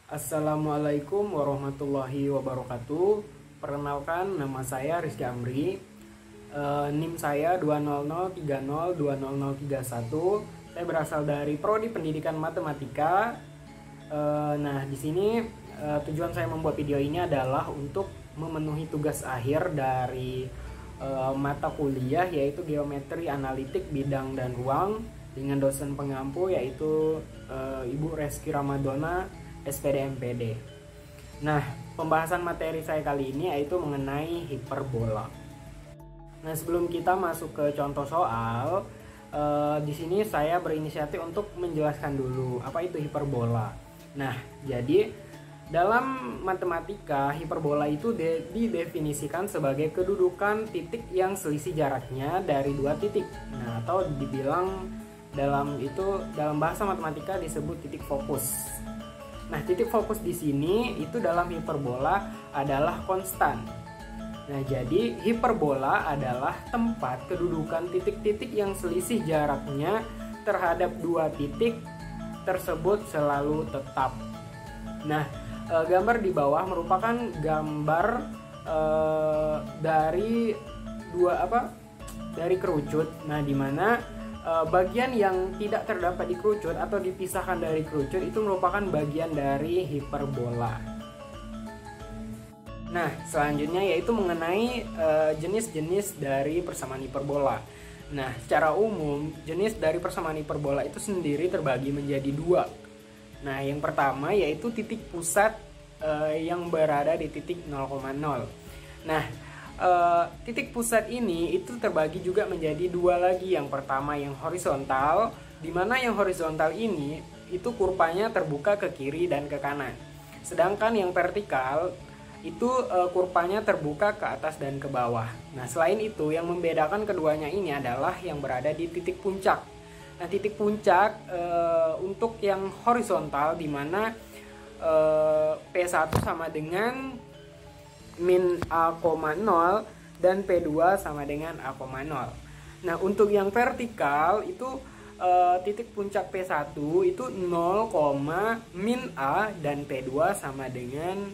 Assalamualaikum warahmatullahi wabarakatuh. Perkenalkan, nama saya Rizky Amri. NIM saya 20030200031. Saya berasal dari Prodi Pendidikan Matematika. Nah, di sini tujuan saya membuat video ini adalah untuk memenuhi tugas akhir dari mata kuliah, yaitu Geometri Analitik Bidang dan Ruang, dengan dosen pengampu yaitu Ibu Reski Ramadona, SPD MPD. Nah, pembahasan materi saya kali ini yaitu mengenai hiperbola. Nah, sebelum kita masuk ke contoh soal, di sini saya berinisiatif untuk menjelaskan dulu apa itu hiperbola. Nah, jadi dalam matematika, hiperbola itu didefinisikan sebagai kedudukan titik yang selisih jaraknya dari dua titik. Nah, atau dibilang dalam bahasa matematika disebut titik fokus. Nah, titik fokus di sini itu dalam hiperbola adalah konstan. Nah, jadi hiperbola adalah tempat kedudukan titik-titik yang selisih jaraknya terhadap dua titik tersebut selalu tetap. Nah, gambar di bawah merupakan gambar dari kerucut. Nah, di mana bagian yang tidak terdapat di kerucut atau dipisahkan dari kerucut itu merupakan bagian dari hiperbola. Nah, selanjutnya yaitu mengenai jenis-jenis dari persamaan hiperbola. Nah, secara umum jenis dari persamaan hiperbola itu sendiri terbagi menjadi dua. Nah, yang pertama yaitu titik pusat yang berada di titik 0,0. Nah, titik pusat ini itu terbagi juga menjadi dua lagi. Yang pertama yang horizontal, di mana yang horizontal ini itu kurvanya terbuka ke kiri dan ke kanan. Sedangkan yang vertikal itu kurvanya terbuka ke atas dan ke bawah. Nah, selain itu yang membedakan keduanya ini adalah yang berada di titik puncak. Nah, titik puncak untuk yang horizontal di mana P1 sama dengan min A,0 dan P2 sama dengan A,0. Nah, untuk yang vertikal itu titik puncak P1 itu 0, min A dan P2 sama dengan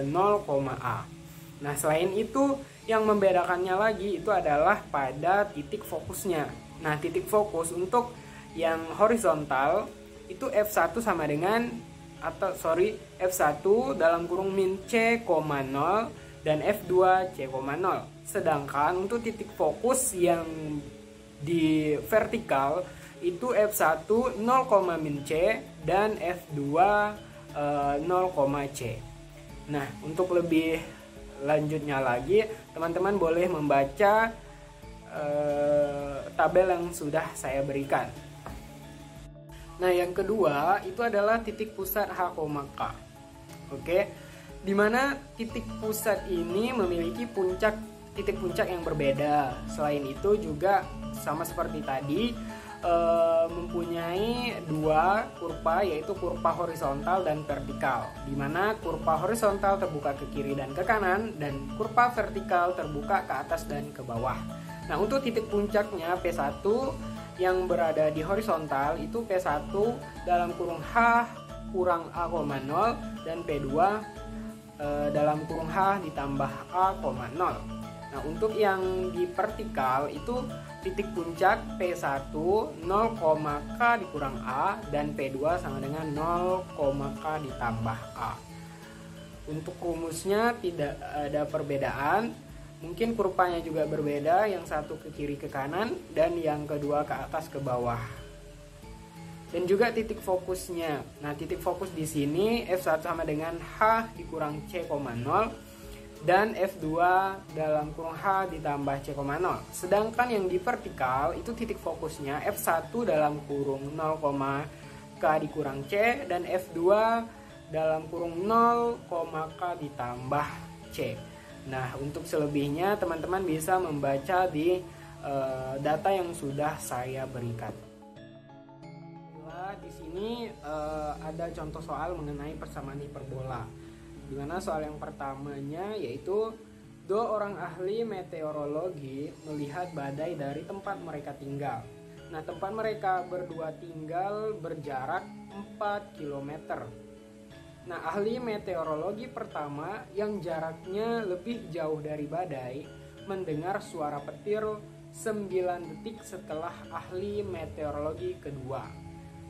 0,A. Nah, selain itu yang membedakannya lagi itu adalah pada titik fokusnya. Nah, titik fokus untuk yang horizontal itu F1 sama dengan F1 dalam kurung min C,0 dan F2 C,0. Sedangkan untuk titik fokus yang di vertikal itu F1 0, min C dan F2 0, C. Nah, untuk lebih lanjutnya lagi, teman-teman boleh membaca tabel yang sudah saya berikan. Nah, yang kedua itu adalah titik pusat H,K. Oke, dimana titik pusat ini memiliki titik puncak yang berbeda. Selain itu juga sama seperti tadi, mempunyai dua kurva, yaitu kurva horizontal dan vertikal, di mana kurva horizontal terbuka ke kiri dan ke kanan, dan kurva vertikal terbuka ke atas dan ke bawah. Nah, untuk titik puncaknya P1 yang berada di horizontal itu P1 dalam kurung H kurang A,0 dan P2 dalam kurung H ditambah A,0. Nah, untuk yang di vertikal itu titik puncak P1 0, K dikurang A dan P2 sama dengan 0, K ditambah A. Untuk rumusnya tidak ada perbedaan. Mungkin kurvanya juga berbeda, yang satu ke kiri ke kanan dan yang kedua ke atas ke bawah. Dan juga titik fokusnya. Nah, titik fokus di sini F1 sama dengan H dikurang C,0 dan F2 dalam kurung H ditambah C,0. Sedangkan yang di vertikal itu titik fokusnya F1 dalam kurung 0, K dikurang C dan F2 dalam kurung 0, K ditambah C. Nah, untuk selebihnya teman-teman bisa membaca di data yang sudah saya berikan. Di sini ada contoh soal mengenai persamaan hiperbola. Di mana soal yang pertamanya yaitu dua orang ahli meteorologi melihat badai dari tempat mereka tinggal. Nah, tempat mereka berdua tinggal berjarak 4 km. Nah, ahli meteorologi pertama yang jaraknya lebih jauh dari badai mendengar suara petir 9 detik setelah ahli meteorologi kedua.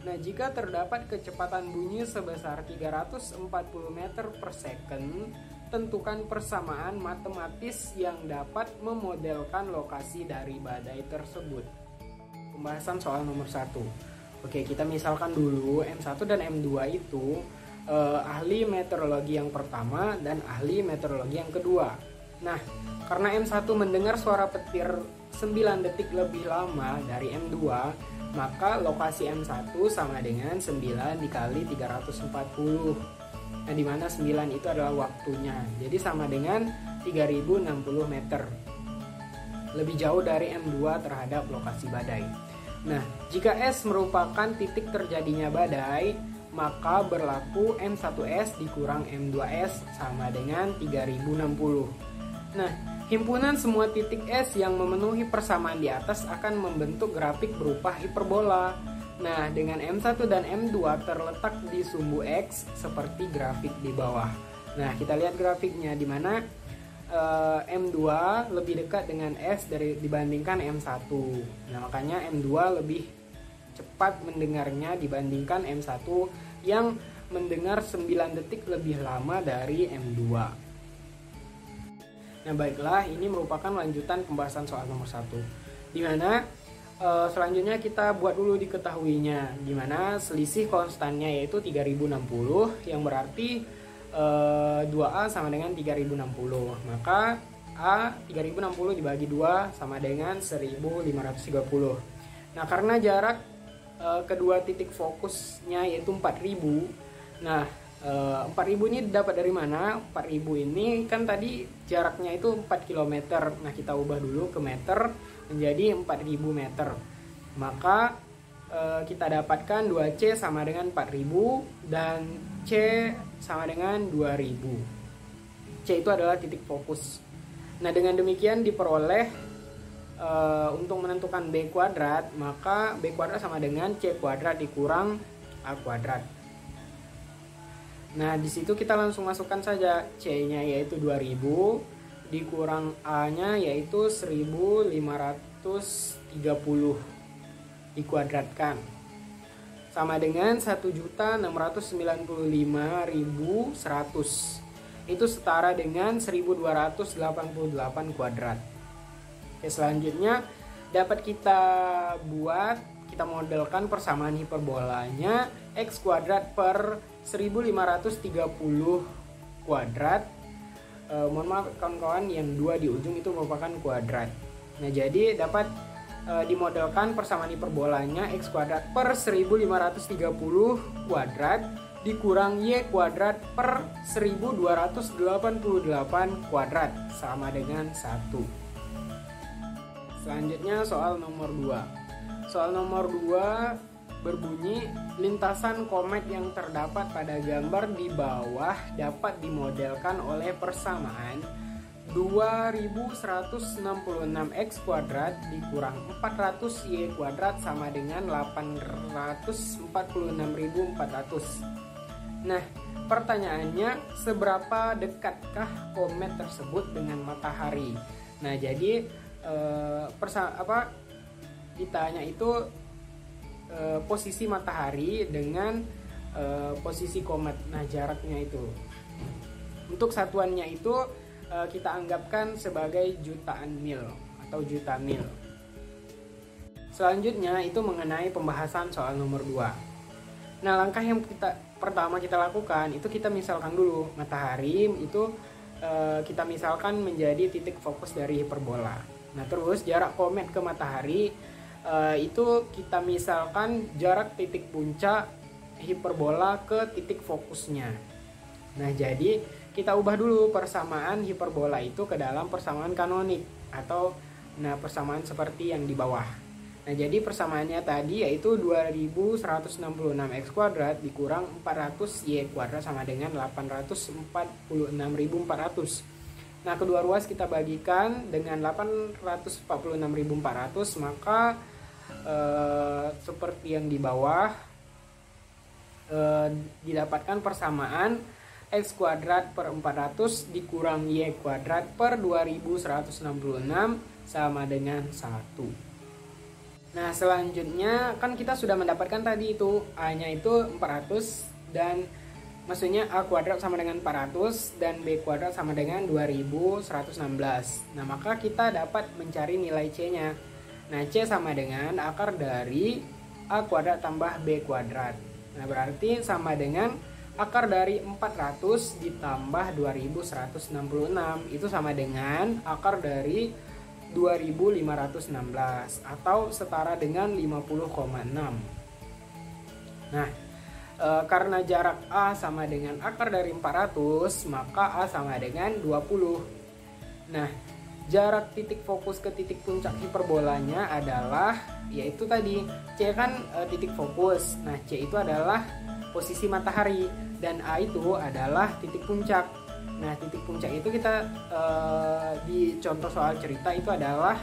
Nah, jika terdapat kecepatan bunyi sebesar 340 meter per second, tentukan persamaan matematis yang dapat memodelkan lokasi dari badai tersebut. Pembahasan soal nomor 1. Oke, kita misalkan dulu M1 dan M2 itu ahli meteorologi yang pertama dan ahli meteorologi yang kedua. Nah, karena M1 mendengar suara petir 9 detik lebih lama dari M2, maka lokasi M1 sama dengan 9 dikali 340. Nah, dimana 9 itu adalah waktunya. Jadi sama dengan 3060 meter. Lebih jauh dari M2 terhadap lokasi badai. Nah, jika S merupakan titik terjadinya badai, maka berlaku M1S dikurang M2S sama dengan 3060. Nah, himpunan semua titik S yang memenuhi persamaan di atas akan membentuk grafik berupa hiperbola. Nah, dengan M1 dan M2 terletak di sumbu X seperti grafik di bawah. Nah, kita lihat grafiknya di mana M2 lebih dekat dengan S dibandingkan M1. Nah, makanya M2 lebih cepat mendengarnya dibandingkan M1 yang mendengar 9 detik lebih lama dari M2. Nah, baiklah, ini merupakan lanjutan pembahasan soal nomor 1. Dimana selanjutnya kita buat dulu diketahuinya, dimana selisih konstannya yaitu 3060, yang berarti 2A sama dengan 3060. Maka A 3060 dibagi 2 sama dengan 1530. Nah, karena jarak kedua titik fokusnya yaitu 4000. Nah, 4000 ini dapat dari mana? 4000 ini kan tadi jaraknya itu 4 km. Nah, kita ubah dulu ke meter menjadi 4000 meter. Maka kita dapatkan 2C sama dengan 4000 dan C sama dengan 2000. C itu adalah titik fokus. Nah, dengan demikian diperoleh untuk menentukan B kuadrat, maka B kuadrat sama dengan C kuadrat dikurang A kuadrat. Nah, di situ kita langsung masukkan saja C-nya yaitu 2000 dikurang A-nya yaitu 1530 dikuadratkan sama dengan 1.695.100. Itu setara dengan 1288 kuadrat. Oke, selanjutnya dapat kita modelkan persamaan hiperbolanya X kuadrat per 1530 kuadrat. Mohon maaf kawan-kawan, yang 2 di ujung itu merupakan kuadrat. Nah, jadi dapat dimodelkan persamaan hiperbolanya X kuadrat per 1530 kuadrat dikurang Y kuadrat per 1288 kuadrat sama dengan 1. Selanjutnya soal nomor 2. Soal nomor 2 berbunyi, lintasan komet yang terdapat pada gambar di bawah dapat dimodelkan oleh persamaan 2166X kuadrat dikurang 400Y kuadrat sama dengan 846.400. Nah, pertanyaannya, seberapa dekatkah komet tersebut dengan matahari? Nah, jadi ditanya itu posisi matahari dengan posisi komet. Nah, jaraknya itu. Untuk satuannya itu kita anggapkan sebagai jutaan mil atau juta mil. Selanjutnya itu mengenai pembahasan soal nomor 2. Nah, langkah yang pertama kita lakukan itu kita misalkan dulu matahari itu kita misalkan menjadi titik fokus dari hiperbola. Nah, terus jarak komet ke matahari itu kita misalkan jarak titik puncak hiperbola ke titik fokusnya. Nah, jadi kita ubah dulu persamaan hiperbola itu ke dalam persamaan kanonik atau persamaan seperti yang di bawah. Nah, jadi persamaannya tadi yaitu 2166X kuadrat dikurang 400Y kuadrat sama dengan 846.400. Nah, kedua ruas kita bagikan dengan 846.400, maka seperti yang di bawah didapatkan persamaan X kuadrat per 400 dikurang Y kuadrat per 2166 sama dengan 1. Nah selanjutnya kan kita sudah mendapatkan tadi itu A nya itu 400 dan maksudnya A kuadrat sama dengan 400 dan B kuadrat sama dengan 2116. Nah maka kita dapat mencari nilai C nya. Nah C sama dengan akar dari A kuadrat tambah B kuadrat. Nah berarti sama dengan akar dari 400 ditambah 2166 itu sama dengan akar dari 2516 atau setara dengan 50,6. Nah karena jarak A sama dengan akar dari 400 maka A sama dengan 20. Nah jarak titik fokus ke titik puncak hiperbolanya adalah yaitu tadi C kan titik fokus. Nah C itu adalah posisi matahari dan A itu adalah titik puncak. Nah titik puncak itu kita di contoh soal cerita itu adalah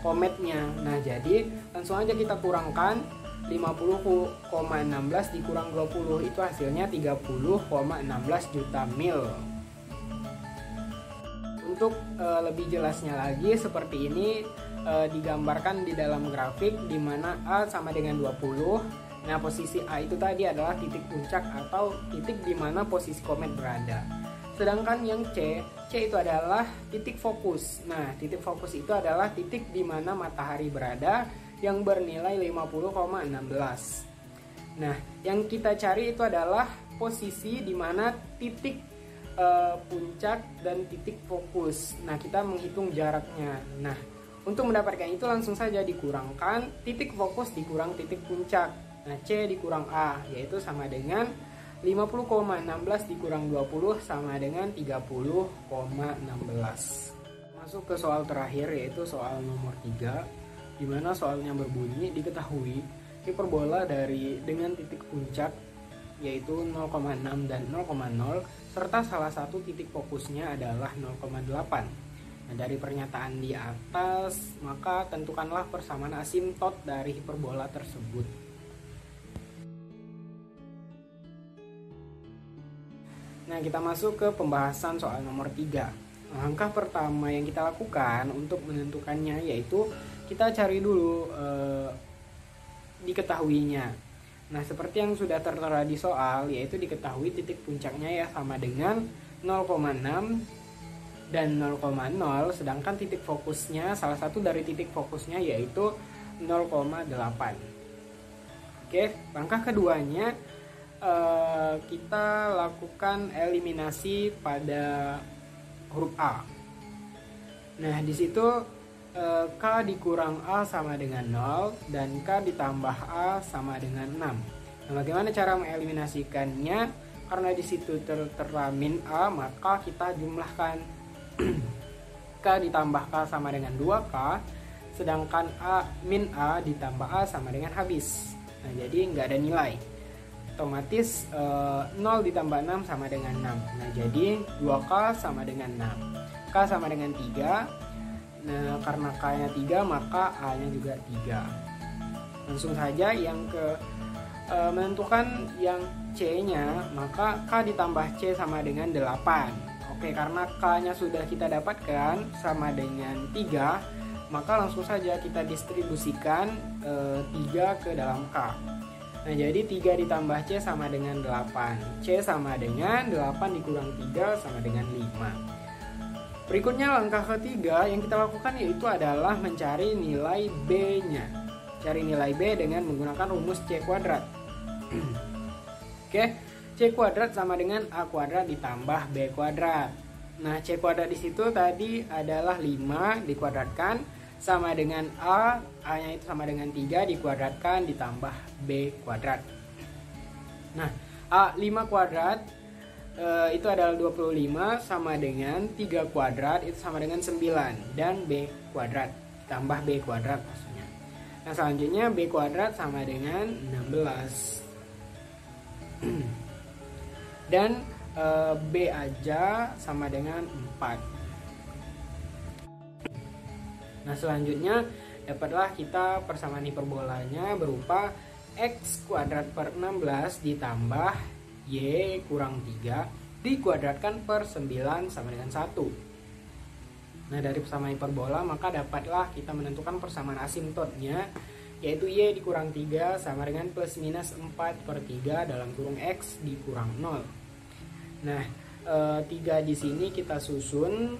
kometnya. Nah jadi langsung aja kita kurangkan 50,16 dikurang 20 itu hasilnya 30,16 juta mil. Untuk lebih jelasnya lagi seperti ini digambarkan di dalam grafik di mana A sama dengan 20. Nah posisi A itu tadi adalah titik puncak atau titik di mana posisi komet berada. Sedangkan yang C itu adalah titik fokus. Nah titik fokus itu adalah titik di mana matahari berada yang bernilai 50,16. Nah yang kita cari itu adalah posisi di mana titik puncak dan titik fokus. Nah kita menghitung jaraknya. Nah untuk mendapatkan itu langsung saja dikurangkan titik fokus dikurang titik puncak. Nah C dikurang A yaitu sama dengan 50,16 dikurang 20 sama dengan 30,16. Masuk ke soal terakhir yaitu soal nomor 3, di mana soalnya berbunyi diketahui hiperbola dengan titik puncak yaitu 0,6 dan 0,0 serta salah satu titik fokusnya adalah 0,8. Nah, dari pernyataan di atas maka tentukanlah persamaan asimtot dari hiperbola tersebut. Nah kita masuk ke pembahasan soal nomor 3. Langkah pertama yang kita lakukan untuk menentukannya yaitu kita cari dulu diketahuinya. Nah seperti yang sudah tertera di soal yaitu diketahui titik puncaknya ya sama dengan 0,6 dan 0,0 sedangkan titik fokusnya salah satu dari titik fokusnya yaitu 0,8. Oke, langkah keduanya kita lakukan eliminasi pada huruf A. Nah di situ K dikurang A sama dengan 0 dan K ditambah A sama dengan 6. Nah bagaimana cara mengeliminasikannya? Karena di situ tertera min A maka kita jumlahkan K ditambah K sama dengan 2K, sedangkan min A ditambah A sama dengan habis. Nah jadi nggak ada nilai. Otomatis 0 ditambah 6 sama dengan 6. Nah jadi 2K sama dengan 6. K sama dengan 3. Nah karena K nya 3 maka A nya juga 3. Langsung saja yang menentukan yang C nya maka K ditambah C sama dengan 8. Oke, karena K nya sudah kita dapatkan sama dengan 3 maka langsung saja kita distribusikan 3 ke dalam K. Nah jadi 3 ditambah C sama dengan 8. C sama dengan 8 dikurang 3 sama dengan 5. Berikutnya langkah ketiga yang kita lakukan yaitu adalah mencari nilai B nya. Cari nilai B dengan menggunakan rumus C kuadrat. Oke, C kuadrat sama dengan A kuadrat ditambah B kuadrat. Nah C kuadrat di situ tadi adalah 5 dikuadratkan sama dengan A nya itu sama dengan 3 dikuadratkan ditambah B kuadrat. Nah A 5 kuadrat itu adalah 25 sama dengan 3 kuadrat itu sama dengan 9 dan B kuadrat tambah B kuadrat maksudnya. Nah selanjutnya B kuadrat sama dengan 16 dan B aja sama dengan 4. Nah selanjutnya dapatlah kita persamaan hiperbolanya berupa X kuadrat per 16 ditambah Y kurang 3 dikuadratkan per 9 sama dengan 1. Nah, dari persamaan hiperbola maka dapatlah kita menentukan persamaan asimptotnya, yaitu Y dikurang 3 sama dengan plus minus 4 per 3 dalam kurung X dikurang 0. Nah, 3 di sini kita susun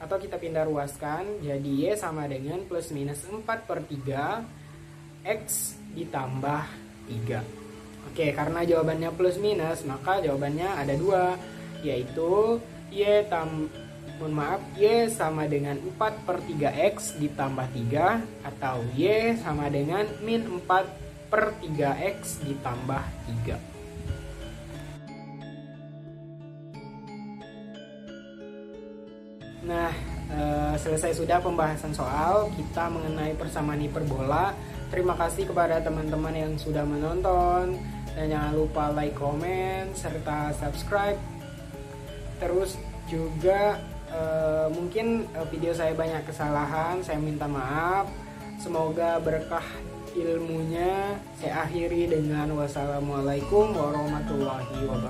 atau kita pindah ruaskan, jadi Y sama dengan plus minus 4 per 3 X ditambah 3. Oke, karena jawabannya plus minus, maka jawabannya ada 2, yaitu Y sama dengan 4 per 3X ditambah 3, atau Y sama dengan min 4 per 3X ditambah 3. Nah, selesai sudah pembahasan soal kita mengenai persamaan hiperbola. Terima kasih kepada teman-teman yang sudah menonton, dan jangan lupa like, comment, serta subscribe. Terus juga mungkin video saya banyak kesalahan, saya minta maaf. Semoga berkah ilmunya. Saya akhiri dengan wassalamualaikum warahmatullahi wabarakatuh.